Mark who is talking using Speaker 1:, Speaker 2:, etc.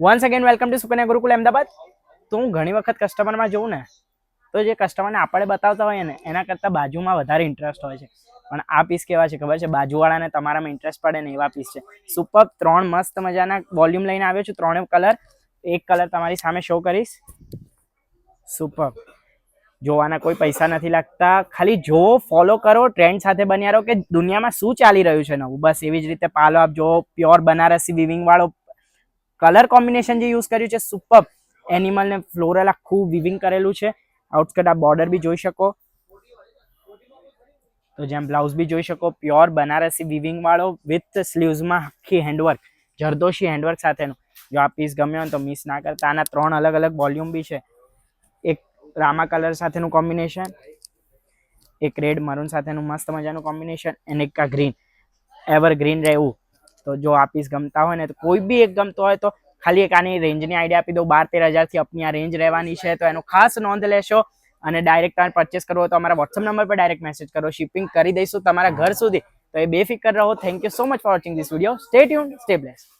Speaker 1: Once again welcome to Sukanya Gurukul Ahmedabad. તો હું ઘણી વખત કસ્ટમરમાં જોઉં ને તો જે કસ્ટમરને આપણે બતાવતા હોઈએ ને એના કરતાં બાજુમાં વધારે ઇન્ટરેસ્ટ હોય છે. પણ આ પીસ કેવા છે ખબર છે? બાજુવાળાને તમારામાં ઇન્ટરેસ્ટ પડે ને એવા પીસ છે. સુપર 3 મસ્ત મજાના વોલ્યુમ લઈને આવ્યો છું. 3 કલર, એક કલર તમારી સામે શો કરીશ. સુપર, જોવાના કોઈ પૈસા નથી લાગતા, ખાલી જો ફોલો કરો, ટ્રેન્ડ સાથે બન્યા રહો કે દુનિયામાં શું ચાલી રહ્યું છે નવું. બસ એવી જ રીતે પાલો આપજો. પ્યોર બનારસી વિવિંગ વાળો કલર કોમ્બિનેશન જે યુઝ કર્યું છે સુપર. એનિમલ ને ફ્લોરલ આખું વિવિંગ કરેલું છે. આઉટસ્કર્ટ આ બોર્ડર બી જોઈ શકો, તો જેમ બ્લાઉઝ બી જોઈ શકો, પ્યોર બનારસી વિવિંગ વાળો વિથ સ્લીવ્સમાં આખી હેન્ડવર્ક, જરદોશી હેન્ડવર્ક સાથેનું. જો આ પીસ ગમ્યો હોય તો મિસ ના કરતા. આના 3 અલગ અલગ વોલ્યુમ બી છે. એક રામા કલર સાથેનું કોમ્બિનેશન, એક રેડ મરૂન સાથેનું મસ્ત મજાનું કોમ્બિનેશન, અને એક આ ગ્રીન, એવર ગ્રીન રહેવું. તો જો આ પીસ ગમતા હોય ને તો કોઈ બી એક ગમતો હોય તો ખાલી એક આની રેન્જની આઈડિયા આપી દો. 12-13 હજારથી આપની આ રેન્જ રહેવાની છે, તો એનો ખાસ નોંધ લેશો. અને ડાયરેક્ટ તમારે પરચેસ કરવો હોય તો અમારા વોટ્સઅપ નંબર પર ડાયરેક્ટ મેસેજ કરો, શિપિંગ કરી દઈશું તમારા ઘર સુધી. તો એ બેફિકર રહો. Thank you so much for watching this video. Stay tuned, stay blessed.